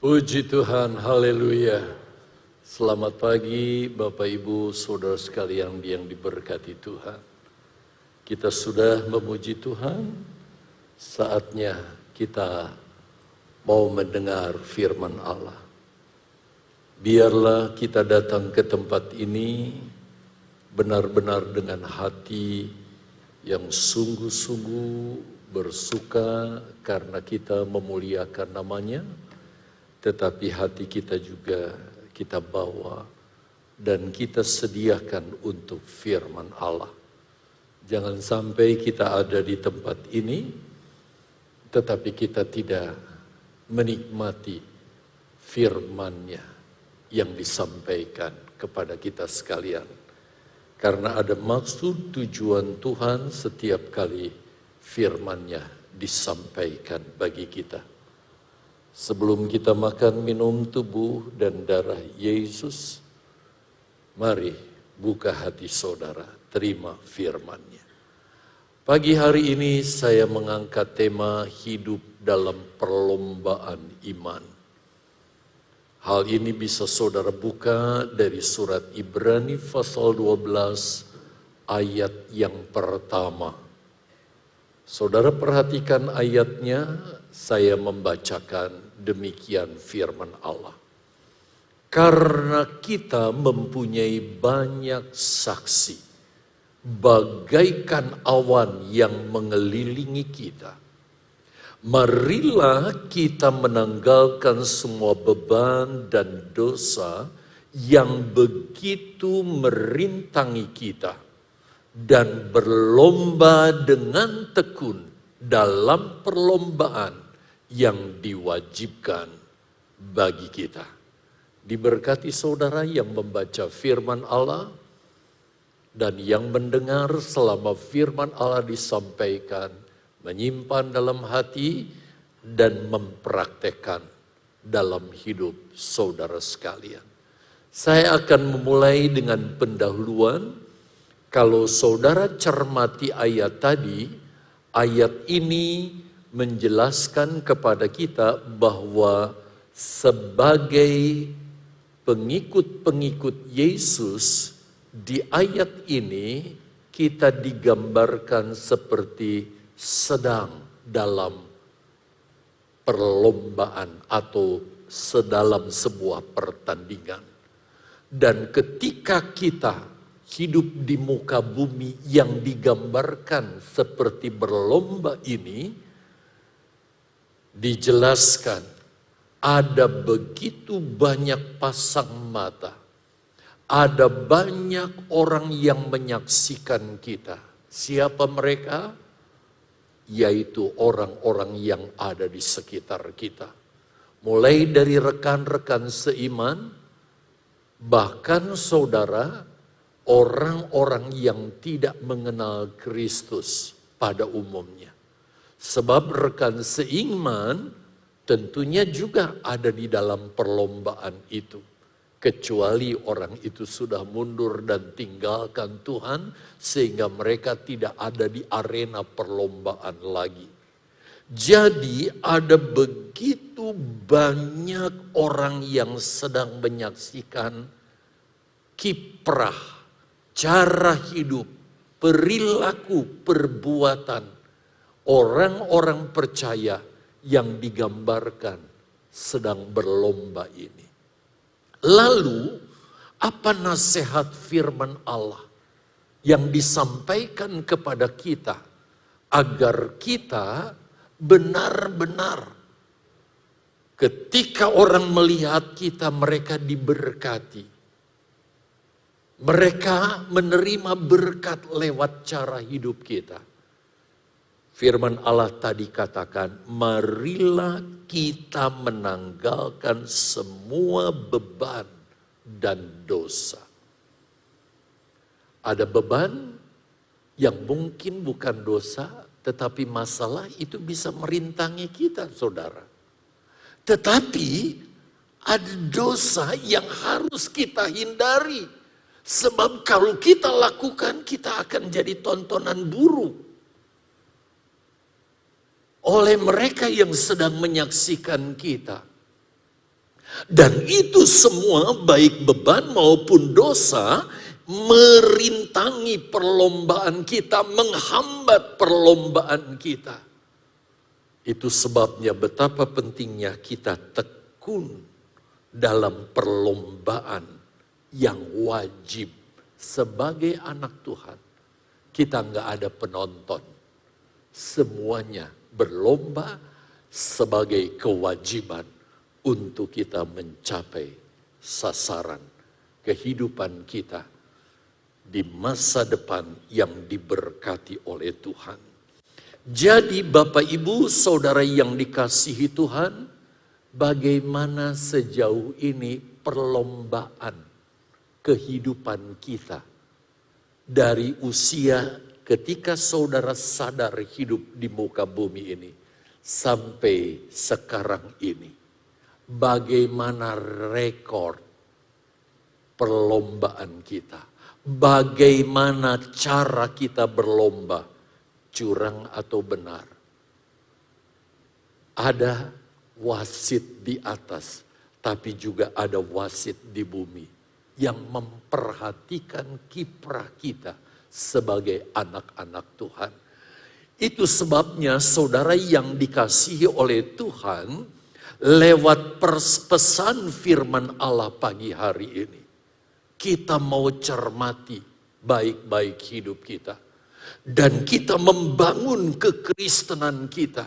Puji Tuhan, haleluya. Selamat pagi Bapak Ibu Saudara sekalian yang diberkati Tuhan. Kita sudah memuji Tuhan, saatnya kita mau mendengar firman Allah. Biarlah kita datang ke tempat ini benar-benar dengan hati yang sungguh-sungguh bersuka karena kita memuliakan namanya, tetapi hati kita juga kita bawa dan kita sediakan untuk firman Allah. Jangan sampai kita ada di tempat ini, tetapi kita tidak menikmati firman-Nya yang disampaikan kepada kita sekalian. Karena ada maksud tujuan Tuhan setiap kali firman-Nya disampaikan bagi kita. Sebelum kita makan minum tubuh dan darah Yesus, mari buka hati saudara, terima firman-Nya. Pagi hari ini saya mengangkat tema hidup dalam perlombaan iman. Hal ini bisa saudara buka dari surat Ibrani pasal 12 ayat yang pertama. Saudara perhatikan ayatnya, saya membacakan demikian firman Allah. Karena kita mempunyai banyak saksi, bagaikan awan yang mengelilingi kita. Marilah kita menanggalkan semua beban dan dosa yang begitu merintangi kita, dan berlomba dengan tekun dalam perlombaan yang diwajibkan bagi kita. Diberkati saudara yang membaca firman Allah dan yang mendengar selama firman Allah disampaikan, menyimpan dalam hati dan mempraktekkan dalam hidup saudara sekalian. Saya akan memulai dengan pendahuluan. Kalau saudara cermati ayat tadi, ayat ini menjelaskan kepada kita bahwa sebagai pengikut-pengikut Yesus, di ayat ini kita digambarkan seperti sedang dalam perlombaan atau sedalam sebuah pertandingan. Dan ketika kita hidup di muka bumi yang digambarkan seperti berlomba ini, dijelaskan ada begitu banyak pasang mata, ada banyak orang yang menyaksikan kita. Siapa mereka? Yaitu orang-orang yang ada di sekitar kita. Mulai dari rekan-rekan seiman, bahkan saudara, orang-orang yang tidak mengenal Kristus pada umumnya. Sebab rekan seiman tentunya juga ada di dalam perlombaan itu. Kecuali orang itu sudah mundur dan tinggalkan Tuhan, sehingga mereka tidak ada di arena perlombaan lagi. Jadi ada begitu banyak orang yang sedang menyaksikan kiprah, cara hidup, perilaku, perbuatan orang-orang percaya yang digambarkan sedang berlomba ini. Lalu, apa nasihat firman Allah yang disampaikan kepada kita agar kita benar-benar ketika orang melihat kita, mereka diberkati. Mereka menerima berkat lewat cara hidup kita. Firman Allah tadi katakan, marilah kita menanggalkan semua beban dan dosa. Ada beban yang mungkin bukan dosa, tetapi masalah itu bisa merintangi kita, saudara. Tetapi ada dosa yang harus kita hindari. Sebab kalau kita lakukan, kita akan jadi tontonan buruk oleh mereka yang sedang menyaksikan kita. Dan itu semua baik beban maupun dosa merintangi perlombaan kita, menghambat perlombaan kita. Itu sebabnya betapa pentingnya kita tekun dalam perlombaan yang wajib sebagai anak Tuhan. Kita nggak ada penonton, semuanya berlomba sebagai kewajiban untuk kita mencapai sasaran kehidupan kita di masa depan yang diberkati oleh Tuhan. Jadi Bapak Ibu Saudara yang dikasihi Tuhan, bagaimana sejauh ini perlombaan kehidupan kita dari usia ketika saudara sadar hidup di muka bumi ini sampai sekarang ini. Bagaimana rekor perlombaan kita? Bagaimana cara kita berlomba, curang atau benar? Ada wasit di atas, tapi juga ada wasit di bumi yang memperhatikan kiprah kita sebagai anak-anak Tuhan. Itu sebabnya saudara yang dikasihi oleh Tuhan, lewat pesan firman Allah pagi hari ini, kita mau cermati baik-baik hidup kita. Dan kita membangun kekristenan kita,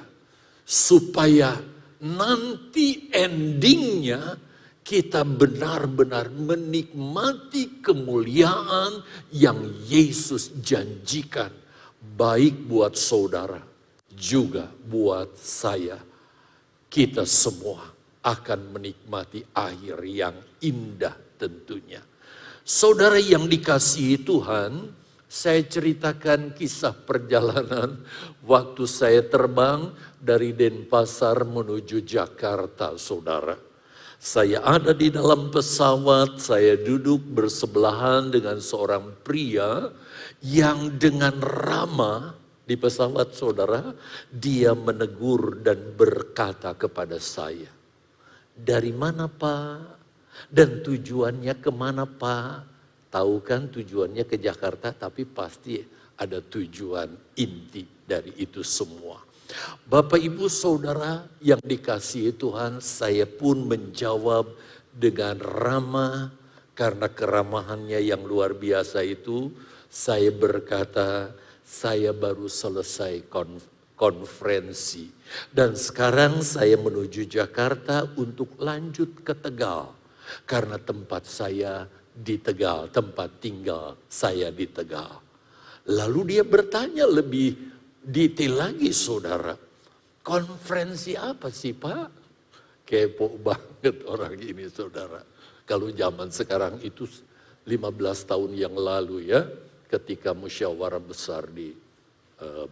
supaya nanti endingnya kita benar-benar menikmati kemuliaan yang Yesus janjikan. Baik buat saudara, juga buat saya. Kita semua akan menikmati akhir yang indah tentunya. Saudara yang dikasihi Tuhan, saya ceritakan kisah perjalanan waktu saya terbang dari Denpasar menuju Jakarta, saudara. Saya ada di dalam pesawat, saya duduk bersebelahan dengan seorang pria yang dengan ramah di pesawat saudara, dia menegur dan berkata kepada saya, "Dari mana Pak? Dan tujuannya kemana Pak?" Tahu kan tujuannya ke Jakarta, tapi pasti ada tujuan inti dari itu semua. Bapak Ibu Saudara yang dikasihi Tuhan, saya pun menjawab dengan ramah, karena keramahannya yang luar biasa itu. Saya berkata, saya baru selesai konferensi dan sekarang saya menuju Jakarta untuk lanjut ke Tegal. Karena tempat saya di Tegal, tempat tinggal saya di Tegal. Lalu dia bertanya lebih detail lagi, saudara. Konferensi apa sih Pak? Kepo banget orang ini, saudara. Kalau zaman sekarang itu 15 tahun yang lalu ya, ketika musyawarah besar di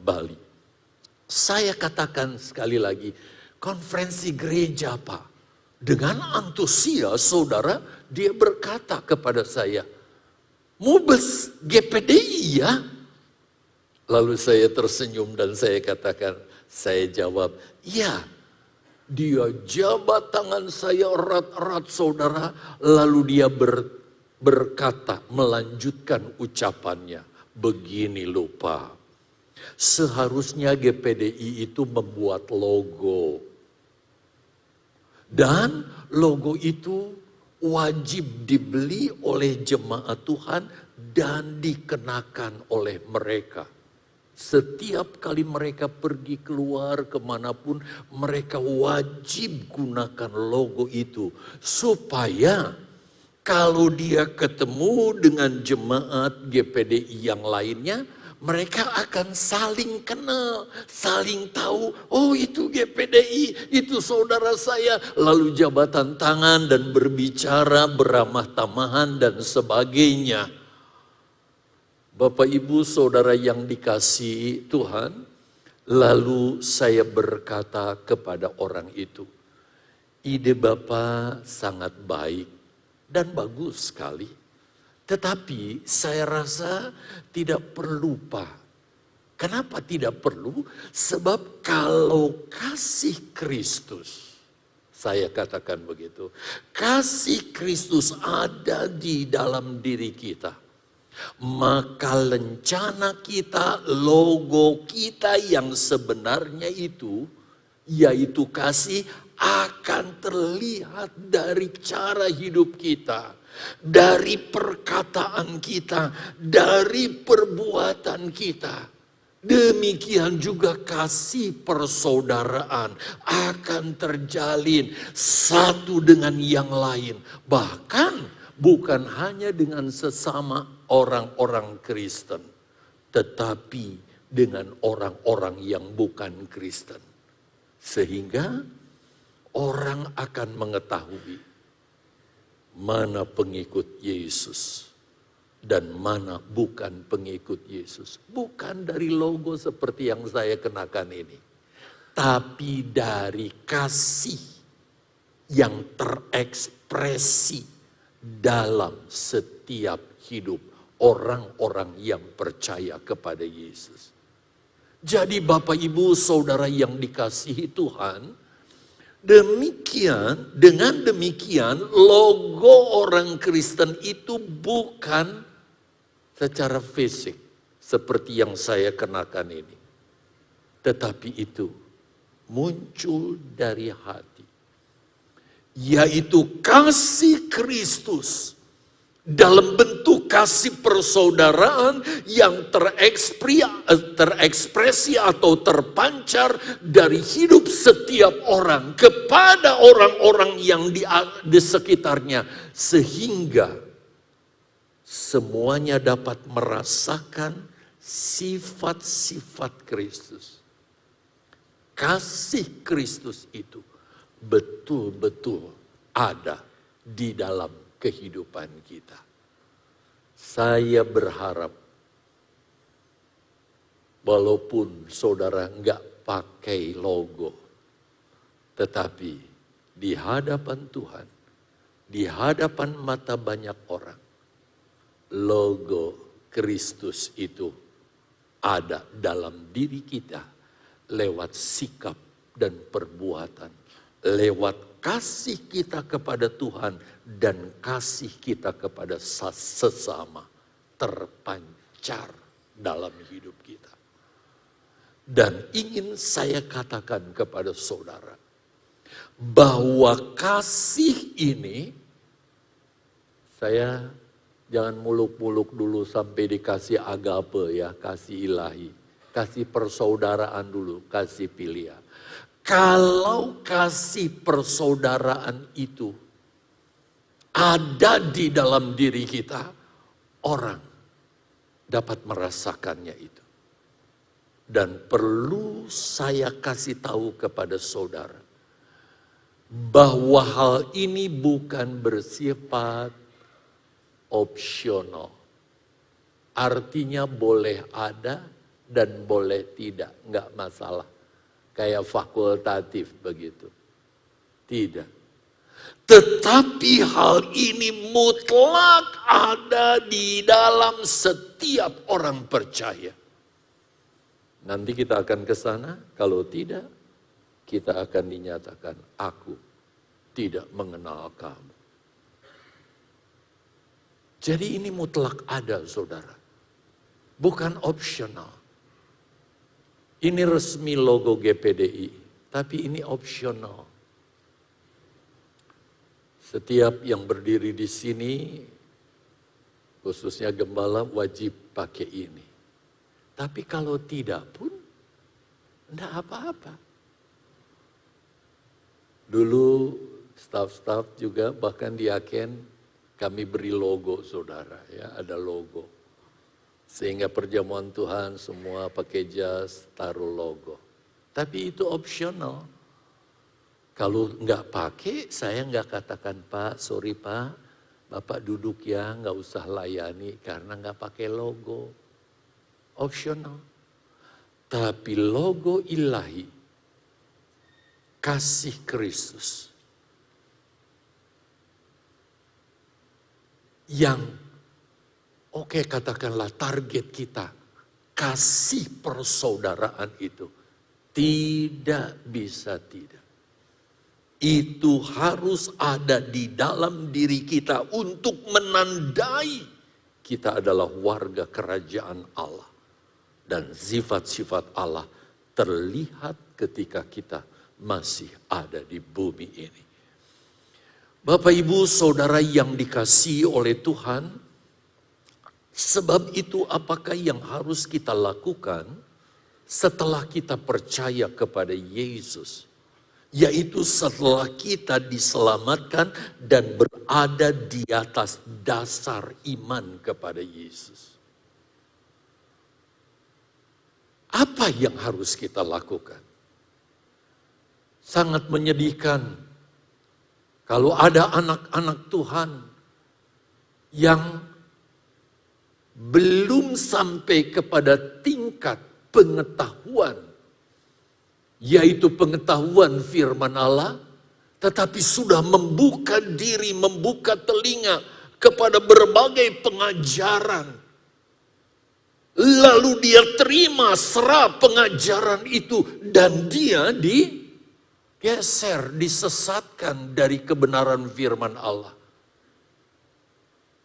Bali. Saya katakan sekali lagi, konferensi gereja Pak. Dengan antusias saudara, dia berkata kepada saya, "Mubes GPDI ya?" Lalu saya tersenyum dan saya katakan, saya jawab, "Ya." Dia jabat tangan saya erat-erat saudara, lalu dia berkata, melanjutkan ucapannya, "Begini loh Pak, seharusnya GPDI itu membuat logo. Dan logo itu wajib dibeli oleh jemaat Tuhan dan dikenakan oleh mereka. Setiap kali mereka pergi keluar kemanapun, mereka wajib gunakan logo itu. Supaya kalau dia ketemu dengan jemaat GPDI yang lainnya, mereka akan saling kenal, saling tahu, oh itu GPDI, itu saudara saya. Lalu jabatan tangan dan berbicara, beramah tamahan dan sebagainya. Bapak Ibu Saudara yang dikasihi Tuhan, lalu saya berkata kepada orang itu, ide Bapak sangat baik dan bagus sekali. Tetapi saya rasa tidak perlu Pak. Kenapa tidak perlu? Sebab kalau kasih Kristus Saya katakan begitu. Kasih Kristus ada di dalam diri kita. Maka lencana kita, logo kita yang sebenarnya itu, yaitu kasih, akan terlihat dari cara hidup kita, dari perkataan kita, dari perbuatan kita. Demikian juga kasih persaudaraan akan terjalin satu dengan yang lain. Bahkan bukan hanya dengan sesama orang-orang Kristen, tetapi dengan orang-orang yang bukan Kristen. Sehingga orang akan mengetahui mana pengikut Yesus dan mana bukan pengikut Yesus. Bukan dari logo seperti yang saya kenakan ini, tapi dari kasih yang terekspresi dalam setiap hidup orang-orang yang percaya kepada Yesus. Jadi Bapak Ibu Saudara yang dikasihi Tuhan, dengan demikian logo orang Kristen itu bukan secara fisik seperti yang saya kenakan ini. Tetapi itu muncul dari hati. Yaitu kasih Kristus dalam bentuk kasih persaudaraan yang terekspresi atau terpancar dari hidup setiap orang kepada orang-orang yang di sekitarnya. Sehingga semuanya dapat merasakan sifat-sifat Kristus. Kasih Kristus itu betul-betul ada di dalam kehidupan kita. Saya berharap walaupun saudara enggak pakai logo, tetapi di hadapan Tuhan, di hadapan mata banyak orang, logo Kristus itu ada dalam diri kita lewat sikap dan perbuatan, lewat kasih kita kepada Tuhan dan kasih kita kepada sesama terpancar dalam hidup kita. Dan ingin saya katakan kepada saudara bahwa kasih ini, saya jangan muluk-muluk dulu sampai dikasih agape ya, kasih ilahi. Kasih persaudaraan dulu, kasih pilihan. Kalau kasih persaudaraan itu ada di dalam diri kita, orang dapat merasakannya itu. Dan perlu saya kasih tahu kepada saudara, bahwa hal ini bukan bersifat opsional. Artinya boleh ada dan boleh tidak, enggak masalah. Kayak fakultatif begitu. Tidak. Tetapi hal ini mutlak ada di dalam setiap orang percaya. Nanti kita akan ke sana, kalau tidak, kita akan dinyatakan, aku tidak mengenal kamu. Jadi ini mutlak ada, saudara. Bukan opsional. Ini resmi logo GPDI, tapi ini opsional. Setiap yang berdiri di sini, khususnya gembala, wajib pakai ini. Tapi kalau tidak pun, enggak apa-apa. Dulu staf-staf juga bahkan di Aken, kami beri logo saudara, ya ada logo. Sehingga perjamuan Tuhan semua pakai jas, taruh logo. Tapi itu opsional. Kalau enggak pakai, saya enggak katakan, Pak, sorry Pak, Bapak duduk ya, enggak usah layani karena enggak pakai logo. Opsional. Tapi logo ilahi, kasih Kristus, yang oke katakanlah target kita, kasih persaudaraan itu tidak bisa tidak. itu harus ada di dalam diri kita untuk menandai kita adalah warga kerajaan Allah. Dan sifat-sifat Allah terlihat ketika kita masih ada di bumi ini. Bapak, Ibu, Saudara yang dikasihi oleh Tuhan, sebab itu apakah yang harus kita lakukan setelah kita percaya kepada Yesus? Yaitu setelah kita diselamatkan dan berada di atas dasar iman kepada Yesus. Apa yang harus kita lakukan? Sangat menyedihkan kalau ada anak-anak Tuhan yang belum sampai kepada tingkat pengetahuan, yaitu pengetahuan firman Allah, tetapi sudah membuka diri, membuka telinga kepada berbagai pengajaran. Lalu dia terima serap pengajaran itu dan dia digeser, disesatkan dari kebenaran firman Allah.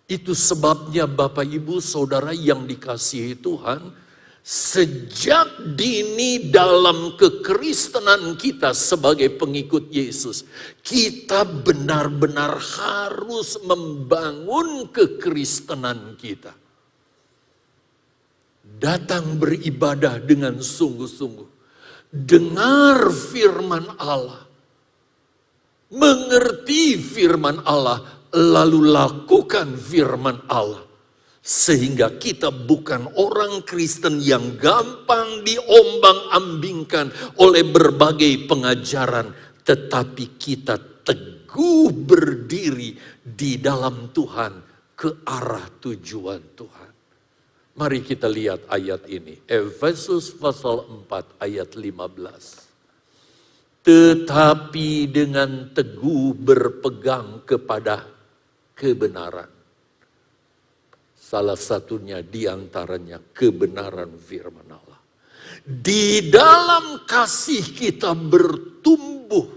Itu sebabnya Bapak, Ibu, Saudara yang dikasihi Tuhan, sejak dini dalam kekristenan kita sebagai pengikut Yesus, kita benar-benar harus membangun kekristenan kita. Datang beribadah dengan sungguh-sungguh. Dengar firman Allah. Mengerti firman Allah, lalu lakukan firman Allah. Sehingga kita bukan orang Kristen yang gampang diombang-ambingkan oleh berbagai pengajaran. Tetapi kita teguh berdiri di dalam Tuhan ke arah tujuan Tuhan. Mari kita lihat ayat ini. Efesus pasal 4 ayat 15. Tetapi dengan teguh berpegang kepada kebenaran. Salah satunya diantaranya kebenaran firman Allah. Di dalam kasih kita bertumbuh.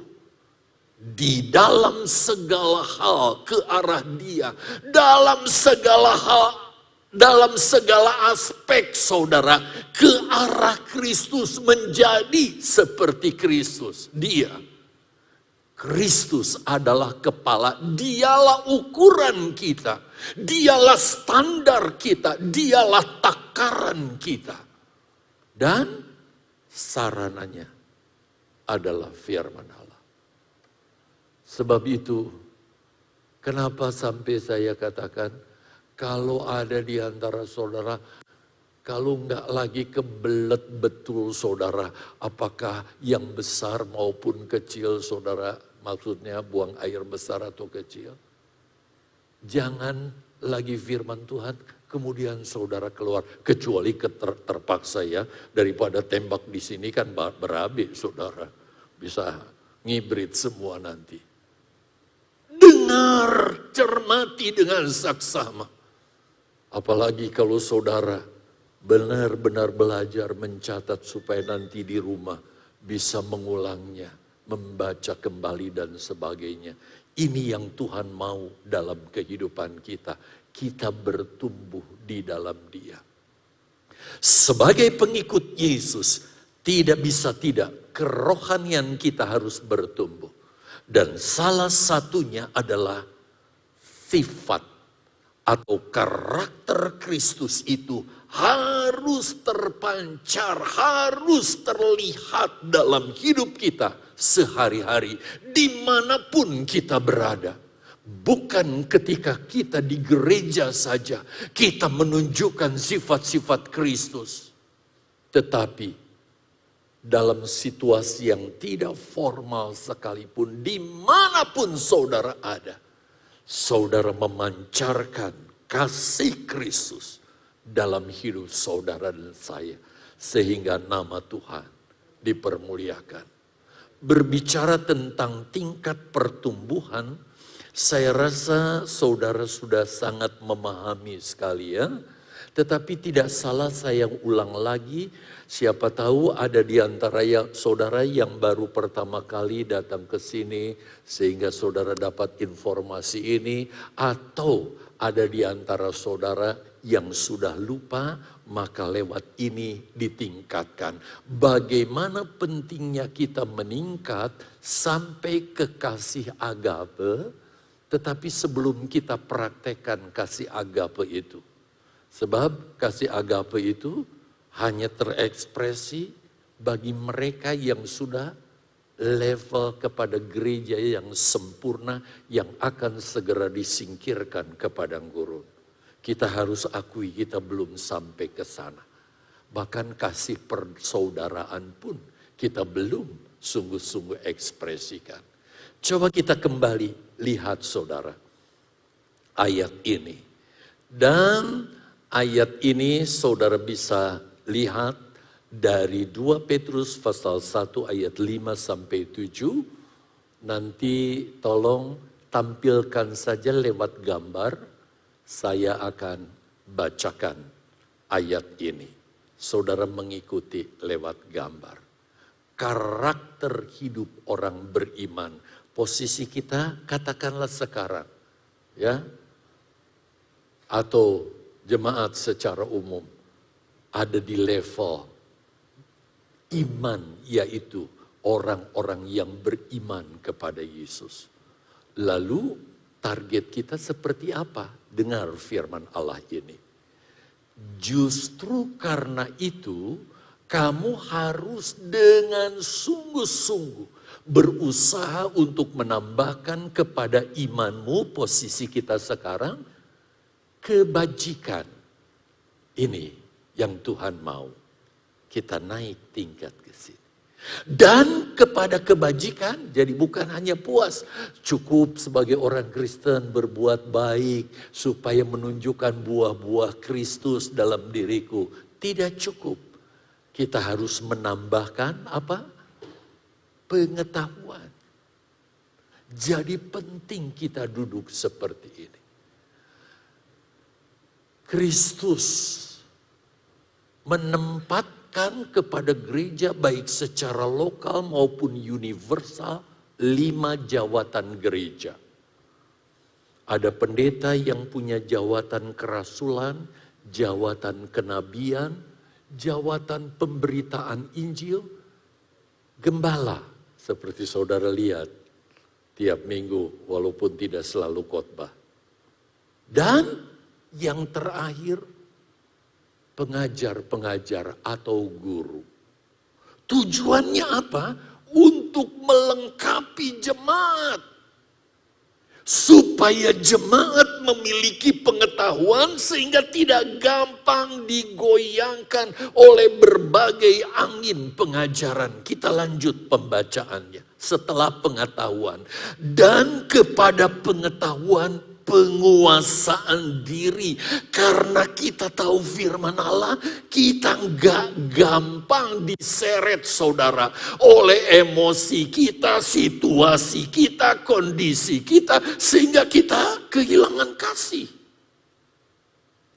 Di dalam segala hal ke arah Dia. Dalam segala hal, dalam segala aspek, saudara, ke arah Kristus, menjadi seperti Kristus. Dia, Kristus adalah kepala, dialah ukuran kita, dialah standar kita, dialah takaran kita. Dan sarananya adalah firman Allah. Sebab itu, kenapa sampai saya katakan, kalau ada di antara saudara, kalau enggak lagi kebelet betul saudara, apakah yang besar maupun kecil saudara, maksudnya buang air besar atau kecil. Jangan lagi firman Tuhan, kemudian saudara keluar, kecuali terpaksa ya, daripada tembak di sini kan berabe saudara, bisa ngibrit semua nanti. Dengar, cermati dengan saksama. Apalagi kalau saudara benar-benar belajar mencatat supaya nanti di rumah bisa mengulangnya, membaca kembali dan sebagainya. Ini yang Tuhan mau dalam kehidupan kita. Kita bertumbuh di dalam Dia. Sebagai pengikut Yesus, tidak bisa tidak, kerohanian kita harus bertumbuh. Dan salah satunya adalah sifat atau karakter Kristus itu harus terpancar, harus terlihat dalam hidup kita sehari-hari, dimanapun kita berada. Bukan ketika kita di gereja saja, kita menunjukkan sifat-sifat Kristus. Tetapi dalam situasi yang tidak formal sekalipun, dimanapun saudara ada, saudara memancarkan kasih Kristus dalam hidup saudara dan saya. Sehingga nama Tuhan dipermuliakan. Berbicara tentang tingkat pertumbuhan, saya rasa saudara sudah sangat memahami sekali ya. Tetapi tidak salah saya ulang lagi, siapa tahu ada di antara saudara yang baru pertama kali datang ke sini sehingga saudara dapat informasi ini, atau ada di antara saudara yang sudah lupa, maka lewat ini ditingkatkan. Bagaimana pentingnya kita meningkat sampai ke kasih agape, tetapi sebelum kita praktekkan kasih agape itu. Sebab kasih agape itu hanya terekspresi bagi mereka yang sudah level kepada gereja yang sempurna yang akan segera disingkirkan ke padang gurun. Kita harus akui kita belum sampai ke sana. Bahkan kasih persaudaraan pun kita belum sungguh-sungguh ekspresikan. Coba kita kembali lihat saudara ayat ini. Dan ayat ini saudara bisa lihat dari 2 Petrus pasal 1 ayat 5 sampai 7. Nanti tolong tampilkan saja lewat gambar. Saya akan bacakan ayat ini. Saudara mengikuti lewat gambar. Karakter hidup orang beriman. Posisi kita katakanlah sekarang. Ya. Atau jemaat secara umum ada di level iman, yaitu orang-orang yang beriman kepada Yesus. Lalu target kita seperti apa? Dengar firman Allah ini. Justru karena itu kamu harus dengan sungguh-sungguh berusaha untuk menambahkan kepada imanmu, posisi kita sekarang, kebajikan. Ini yang Tuhan mau. Kita naik tingkat ke sini. Dan kepada kebajikan, jadi bukan hanya puas. Cukup sebagai orang Kristen berbuat baik supaya menunjukkan buah-buah Kristus dalam diriku. Tidak cukup. Kita harus menambahkan apa? Pengetahuan. Jadi penting kita duduk seperti ini. Kristus menempatkan kepada gereja baik secara lokal maupun universal 5 jawatan gereja. Ada pendeta yang punya jawatan kerasulan, jawatan kenabian, jawatan pemberitaan Injil, gembala seperti saudara lihat tiap minggu walaupun tidak selalu khotbah. Dan yang terakhir, pengajar-pengajar atau guru. Tujuannya apa? Untuk melengkapi jemaat. Supaya jemaat memiliki pengetahuan sehingga tidak gampang digoyangkan oleh berbagai angin pengajaran. Kita lanjut pembacaannya setelah pengetahuan. Dan kepada pengetahuan penguasaan diri. Karena kita tahu firman Allah, kita nggak gampang diseret saudara oleh emosi kita, situasi kita, kondisi kita, sehingga kita kehilangan kasih.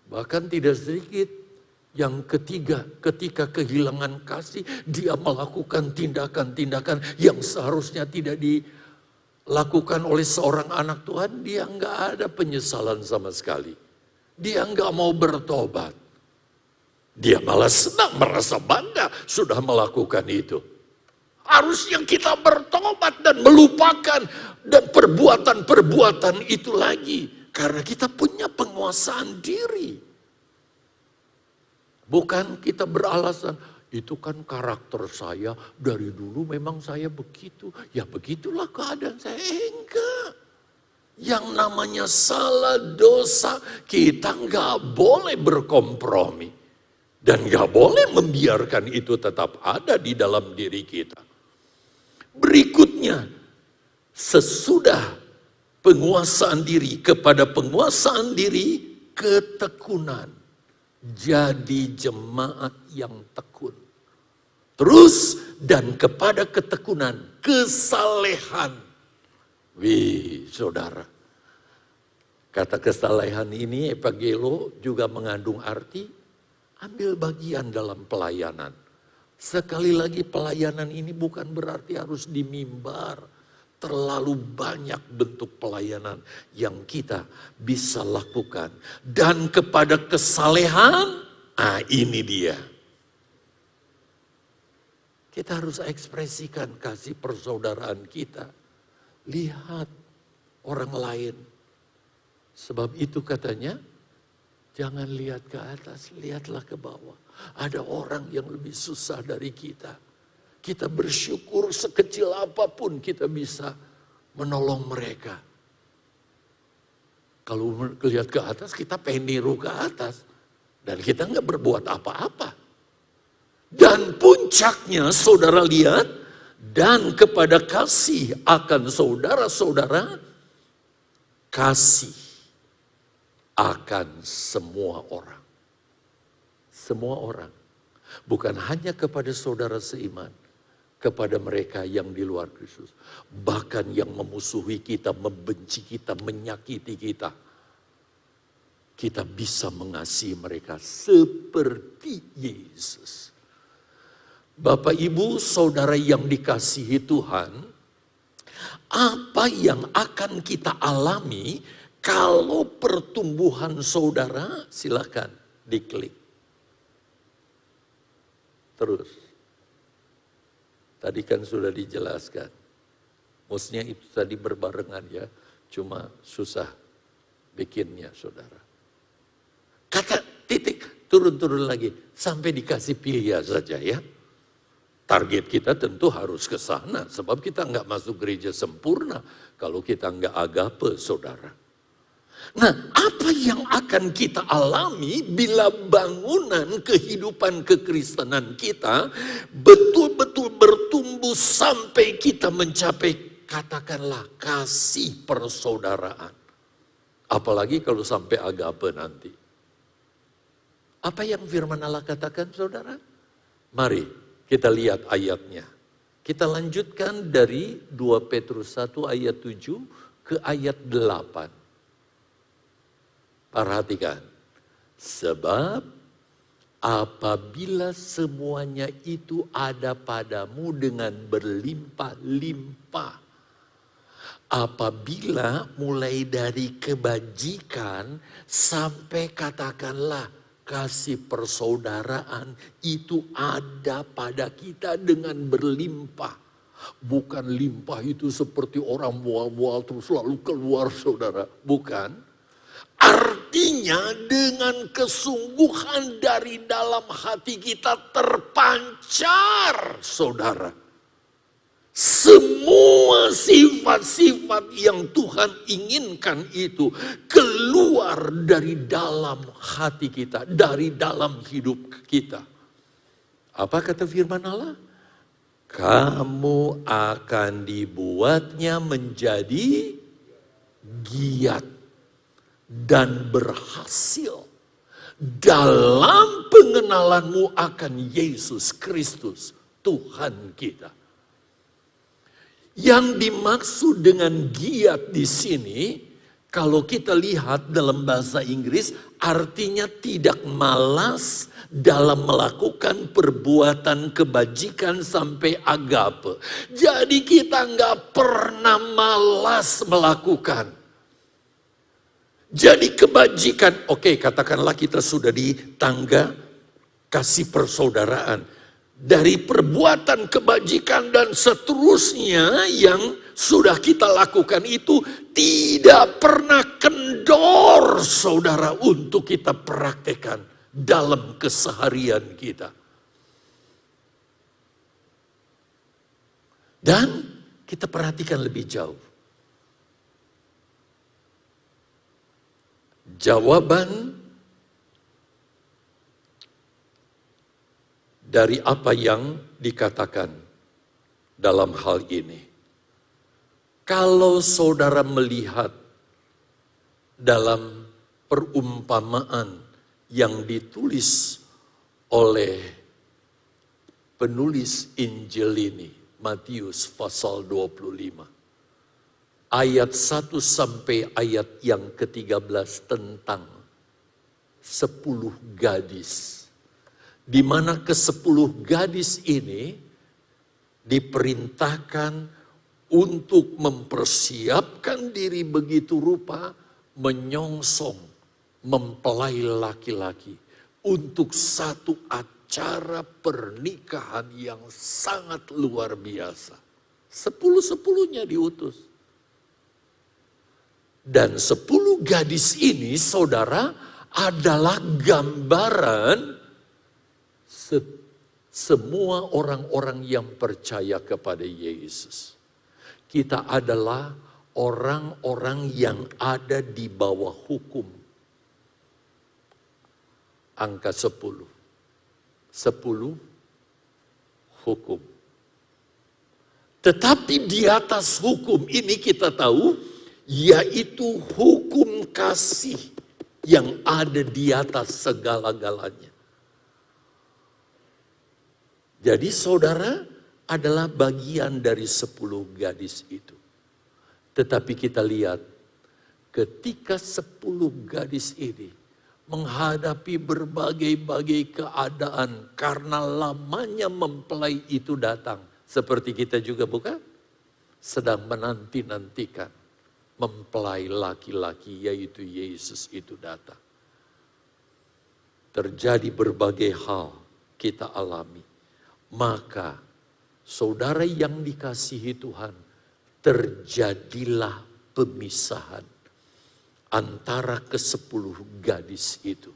Bahkan tidak sedikit yang ketiga, ketika kehilangan kasih, dia melakukan tindakan-tindakan yang seharusnya tidak dilakukan oleh seorang anak Tuhan. Dia nggak ada penyesalan sama sekali. Dia nggak mau bertobat. Dia malah senang, merasa bangga sudah melakukan itu. Harusnya kita bertobat dan melupakan dan perbuatan-perbuatan itu lagi. Karena kita punya penguasaan diri. Bukan kita beralasan, itu kan karakter saya, dari dulu memang saya begitu. Ya begitulah keadaan saya. Enggak. Yang namanya salah, dosa, kita nggak boleh berkompromi. Dan nggak boleh membiarkan itu tetap ada di dalam diri kita. Berikutnya, sesudah penguasaan diri, kepada penguasaan diri, ketekunan. Jadi jemaat yang tekun. Terus, dan kepada ketekunan, kesalehan. Wih, saudara. Kata kesalehan ini, epagelo, juga mengandung arti ambil bagian dalam pelayanan. Sekali lagi pelayanan ini bukan berarti harus di mimbar. Terlalu banyak bentuk pelayanan yang kita bisa lakukan. Dan kepada kesalehan, ini dia. Kita harus ekspresikan kasih persaudaraan kita. Lihat orang lain. Sebab itu katanya, jangan lihat ke atas, lihatlah ke bawah. Ada orang yang lebih susah dari kita. Kita bersyukur sekecil apapun kita bisa menolong mereka. Kalau lihat ke atas, kita pengen niru ke atas. Dan kita nggak berbuat apa-apa. Dan puncaknya saudara lihat, dan kepada kasih akan saudara-saudara, kasih akan semua orang. Semua orang. Bukan hanya kepada saudara seiman, kepada mereka yang di luar Kristus. Bahkan yang memusuhi kita, membenci kita, menyakiti kita. Kita bisa mengasihi mereka seperti Yesus. Bapak, Ibu, saudara yang dikasihi Tuhan, apa yang akan kita alami kalau pertumbuhan saudara, silakan diklik. Terus, tadi kan sudah dijelaskan, maksudnya itu tadi berbarengan ya, cuma susah bikinnya saudara. Kata titik, turun-turun lagi, sampai dikasih pilihan saja ya. Target kita tentu harus ke sana, sebab kita nggak masuk gereja sempurna kalau kita nggak agape, saudara. Nah, apa yang akan kita alami bila bangunan kehidupan kekristenan kita betul-betul bertumbuh sampai kita mencapai, katakanlah, kasih persaudaraan. Apalagi kalau sampai agape nanti. Apa yang firman Allah katakan, saudara? Mari kita lihat ayatnya. Kita lanjutkan dari 2 Petrus 1 ayat 7 ke ayat 8. Perhatikan. Sebab apabila semuanya itu ada padamu dengan berlimpah-limpah. Apabila mulai dari kebajikan sampai katakanlah kasih persaudaraan itu ada pada kita dengan berlimpah. Bukan limpah itu seperti orang mual-mual terus lalu keluar, saudara. Bukan. Artinya dengan kesungguhan dari dalam hati kita terpancar, saudara. Semua sifat-sifat yang Tuhan inginkan itu keluar dari dalam hati kita, dari dalam hidup kita. Apa kata firman Allah? Kamu akan dibuatnya menjadi giat dan berhasil dalam pengenalanmu akan Yesus Kristus, Tuhan kita. Yang dimaksud dengan giat di sini, kalau kita lihat dalam bahasa Inggris, artinya tidak malas dalam melakukan perbuatan kebajikan sampai agape. Jadi kita nggak pernah malas melakukan. Jadi kebajikan, oke, katakanlah kita sudah di tangga kasih persaudaraan. Dari perbuatan kebajikan dan seterusnya yang sudah kita lakukan itu tidak pernah kendor, saudara, untuk kita praktekkan dalam keseharian kita. Dan kita perhatikan lebih jauh. Jawaban dari apa yang dikatakan dalam hal ini. Kalau saudara melihat dalam perumpamaan yang ditulis oleh penulis Injil ini, Matius pasal 25. ayat 1 sampai ayat yang ke-13 tentang 10 gadis. Di mana ke-10 gadis ini diperintahkan untuk mempersiapkan diri begitu rupa menyongsong mempelai laki-laki untuk satu acara pernikahan yang sangat luar biasa. 10-10-nya diutus. Dan 10 gadis ini, saudara, adalah gambaran semua orang-orang yang percaya kepada Yesus. Kita adalah orang-orang yang ada di bawah hukum. Angka 10. 10 hukum. Tetapi di atas hukum ini kita tahu, yaitu hukum kasih yang ada di atas segala-galanya. Jadi saudara adalah bagian dari 10 gadis itu. Tetapi kita lihat ketika 10 gadis ini menghadapi berbagai-bagai keadaan karena lamanya mempelai itu datang. Seperti kita juga bukan? Sedang menanti-nantikan mempelai laki-laki yaitu Yesus itu datang. Terjadi berbagai hal kita alami. Maka saudara yang dikasihi Tuhan, terjadilah pemisahan antara ke-10 gadis itu.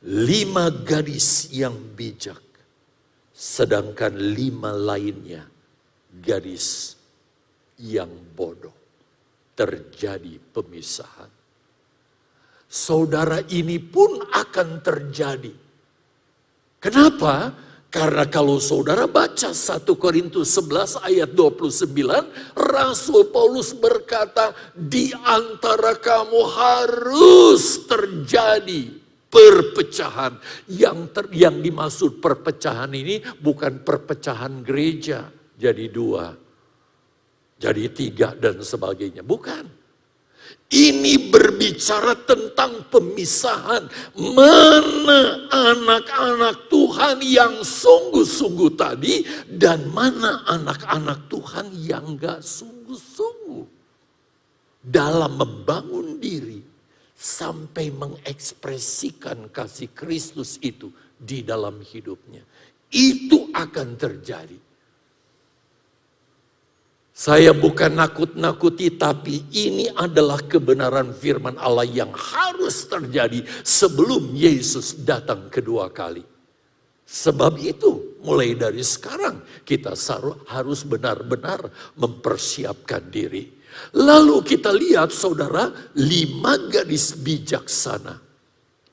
5 gadis yang bijak, sedangkan 5 lainnya gadis yang bodoh. Terjadi pemisahan. Saudara, ini pun akan terjadi. Kenapa? Karena kalau saudara baca 1 Korintus 11 ayat 29, Rasul Paulus berkata, di antara kamu harus terjadi perpecahan. Yang dimaksud perpecahan ini bukan perpecahan gereja jadi 2. Jadi 3 dan sebagainya. Bukan. Ini berbicara tentang pemisahan. Mana anak-anak Tuhan yang sungguh-sungguh tadi. Dan mana anak-anak Tuhan yang gak sungguh-sungguh. Dalam membangun diri. Sampai mengekspresikan kasih Kristus itu di dalam hidupnya. Itu akan terjadi. Saya bukan nakut-nakuti, tapi ini adalah kebenaran firman Allah yang harus terjadi sebelum Yesus datang kedua kali. Sebab itu mulai dari sekarang kita harus benar-benar mempersiapkan diri. Lalu kita lihat saudara, 5 gadis bijaksana.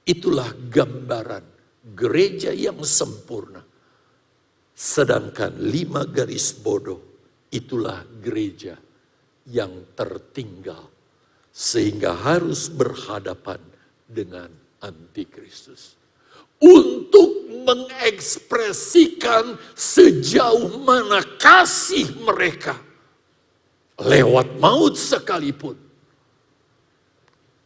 Itulah gambaran gereja yang sempurna. Sedangkan 5 gadis bodoh. Itulah gereja yang tertinggal. Sehingga harus berhadapan dengan antikristus. Untuk mengekspresikan sejauh mana kasih mereka. Lewat maut sekalipun.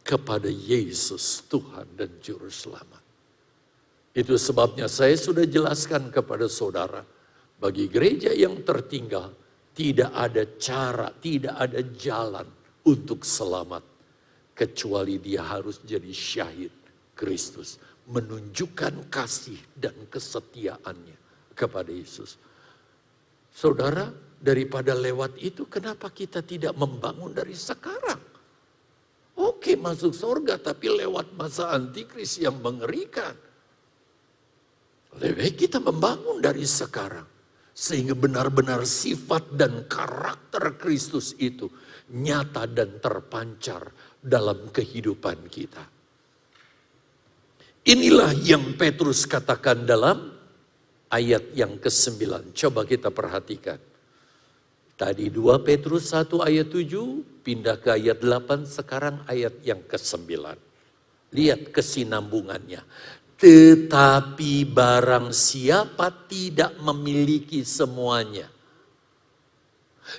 Kepada Yesus Tuhan dan Juru Selamat. Itu sebabnya saya sudah jelaskan kepada saudara. Bagi gereja yang tertinggal. Tidak ada cara, tidak ada jalan untuk selamat. Kecuali dia harus jadi syahid Kristus. Menunjukkan kasih dan kesetiaannya kepada Yesus. Saudara, daripada lewat itu kenapa kita tidak membangun dari sekarang? Oke, masuk surga tapi lewat masa antikris yang mengerikan. Lebih baik kita membangun dari sekarang. Sehingga benar-benar sifat dan karakter Kristus itu nyata dan terpancar dalam kehidupan kita. Inilah yang Petrus katakan dalam ayat yang ke-9. Coba kita perhatikan. Tadi 2 Petrus 1 ayat 7, pindah ke ayat 8, sekarang ayat yang ke-9. Lihat kesinambungannya. Tetapi barang siapa tidak memiliki semuanya.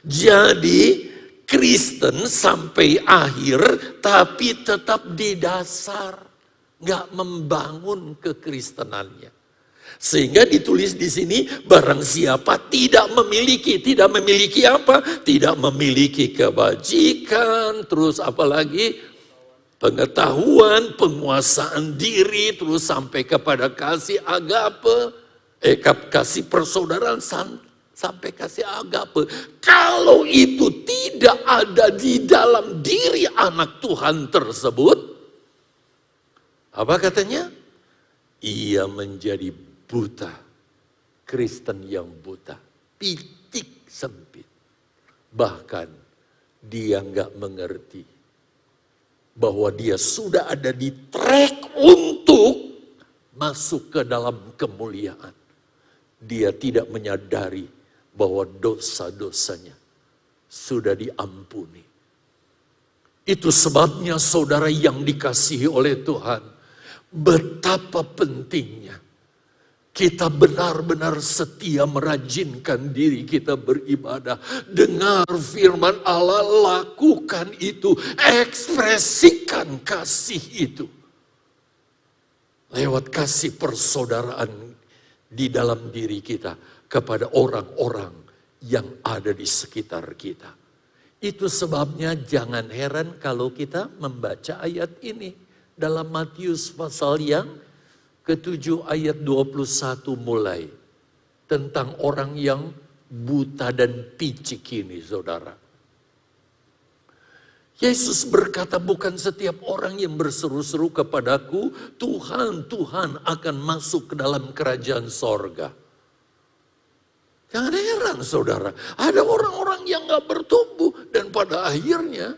Jadi Kristen sampai akhir, tapi tetap di dasar. Nggak membangun kekristenannya. Sehingga ditulis di sini, barang siapa tidak memiliki apa? Tidak memiliki kebajikan, terus apalagi pengetahuan, penguasaan diri, terus sampai kepada kasih agape, kasih persaudaraan, sampai kasih agape. Kalau itu tidak ada di dalam diri anak Tuhan tersebut, apa katanya? Ia menjadi buta, Kristen yang buta, pitik sempit. Bahkan dia nggak mengerti bahwa dia sudah ada di track untuk masuk ke dalam kemuliaan. Dia tidak menyadari bahwa dosa-dosanya sudah diampuni. Itu sebabnya saudara yang dikasihi oleh Tuhan, betapa pentingnya kita benar-benar setia merajinkan diri kita beribadah. Dengar firman Allah, lakukan itu, ekspresikan kasih itu. Lewat kasih persaudaraan di dalam diri kita kepada orang-orang yang ada di sekitar kita. Itu sebabnya jangan heran kalau kita membaca ayat ini dalam Matius pasal yang ke-7 ayat 21 mulai. Tentang orang yang buta dan picik ini, saudara. Yesus berkata, bukan setiap orang yang berseru-seru kepadaku, Tuhan, Tuhan akan masuk ke dalam kerajaan sorga. Jangan heran saudara, ada orang-orang yang gak bertumbuh dan pada akhirnya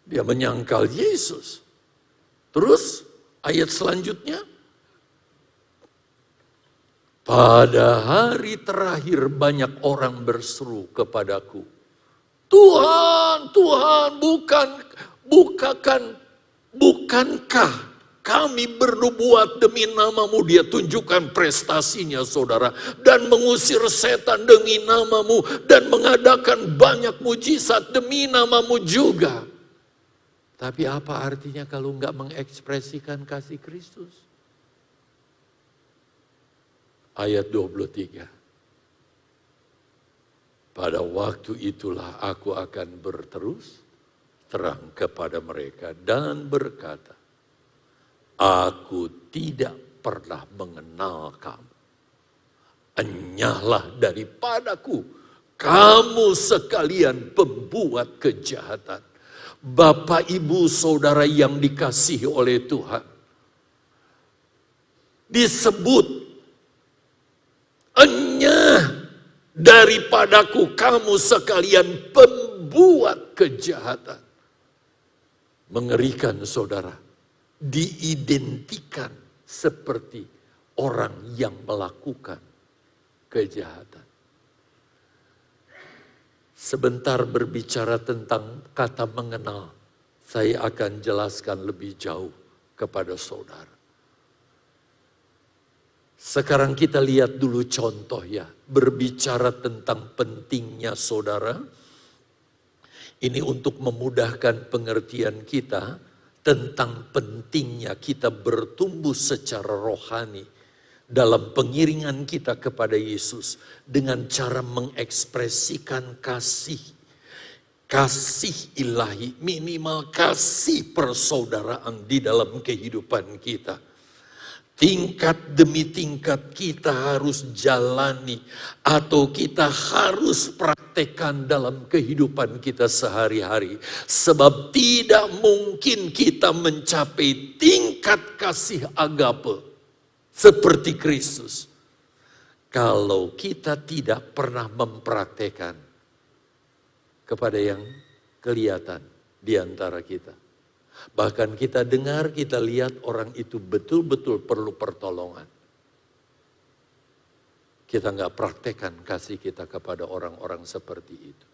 dia menyangkal Yesus. Terus ayat selanjutnya, pada hari terakhir banyak orang berseru kepadaku, Tuhan, Tuhan, bukankah kami bernubuat demi namamu? Dia tunjukkan prestasinya saudara. Dan mengusir setan demi namamu. Dan mengadakan banyak mujizat demi namamu juga. Tapi apa artinya kalau enggak mengekspresikan kasih Kristus? Ayat 23. Pada waktu itulah aku akan berterus terang kepada mereka dan berkata, aku tidak pernah mengenal kamu. Enyahlah daripadaku, kamu sekalian pembuat kejahatan. Bapak, ibu, saudara yang dikasihi oleh Tuhan. Disebut, enyah daripadaku, kamu sekalian pembuat kejahatan. Mengerikan saudara, diidentikan seperti orang yang melakukan kejahatan. Sebentar berbicara tentang kata mengenal, saya akan jelaskan lebih jauh kepada saudara. Sekarang kita lihat dulu contoh ya, berbicara tentang pentingnya saudara. Ini untuk memudahkan pengertian kita tentang pentingnya kita bertumbuh secara rohani dalam pengiringan kita kepada Yesus dengan cara mengekspresikan kasih ilahi, minimal kasih persaudaraan di dalam kehidupan kita. Tingkat demi tingkat kita harus jalani atau kita harus praktekkan dalam kehidupan kita sehari-hari. Sebab tidak mungkin kita mencapai tingkat kasih agape seperti Kristus kalau kita tidak pernah mempraktekkan kepada yang kelihatan di antara kita. Bahkan kita dengar, kita lihat orang itu betul-betul perlu pertolongan. Kita nggak praktekkan kasih kita kepada orang-orang seperti itu.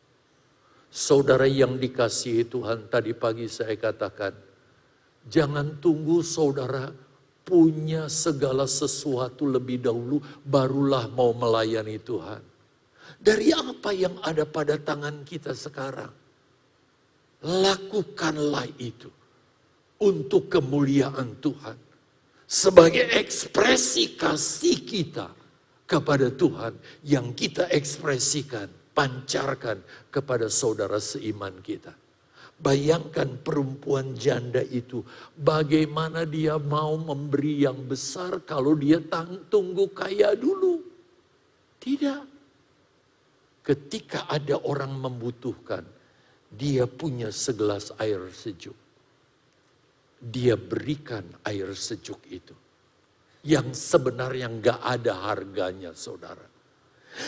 Saudara yang dikasihi Tuhan, tadi pagi saya katakan, jangan tunggu saudara punya segala sesuatu lebih dahulu, barulah mau melayani Tuhan. Dari apa yang ada pada tangan kita sekarang? lakukanlah itu untuk kemuliaan Tuhan. Sebagai ekspresi kasih kita kepada Tuhan yang kita ekspresikan, pancarkan kepada saudara seiman kita. Bayangkan perempuan janda itu, bagaimana dia mau memberi yang besar kalau dia tunggu kaya dulu. Tidak. Ketika ada orang membutuhkan, dia punya segelas air sejuk. Dia berikan air sejuk itu. Yang sebenarnya nggak ada harganya, saudara.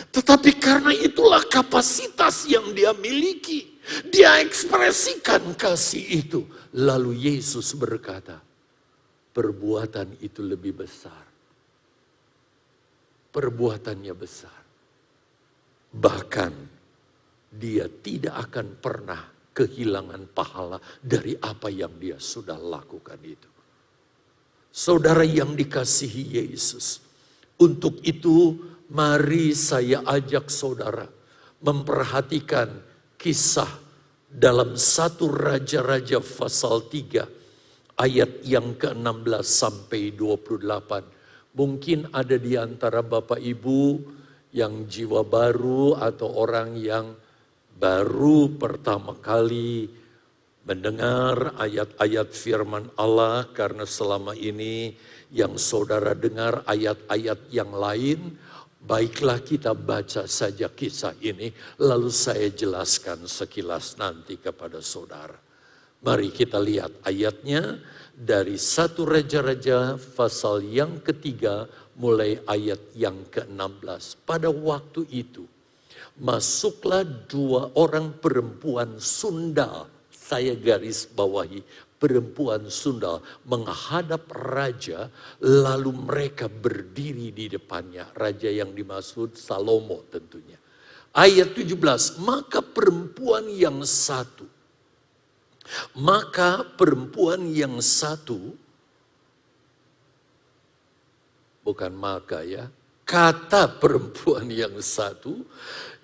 Tetapi karena itulah kapasitas yang dia miliki. Dia ekspresikan kasih itu. Lalu Yesus berkata, perbuatan itu lebih besar. Perbuatannya besar. Bahkan dia tidak akan pernah kehilangan pahala dari apa yang dia sudah lakukan itu. Saudara yang dikasihi Yesus. Untuk itu mari saya ajak saudara memperhatikan kisah dalam 1 Raja-Raja pasal 3 ayat yang ke-16 sampai 28. Mungkin ada di antara Bapak Ibu yang jiwa baru atau orang yang baru pertama kali mendengar ayat-ayat firman Allah, karena selama ini yang saudara dengar ayat-ayat yang lain. Baiklah kita baca saja kisah ini, lalu saya jelaskan sekilas nanti kepada saudara. Mari kita lihat ayatnya dari 1 Raja-Raja pasal yang ketiga mulai ayat yang ke-16. Pada waktu itu masuklah 2 orang perempuan sundal, saya garis bawahi, perempuan sundal menghadap raja, lalu mereka berdiri di depannya. Raja yang dimaksud Salomo tentunya. Ayat 17, maka perempuan yang satu, bukan maka ya, kata perempuan yang satu,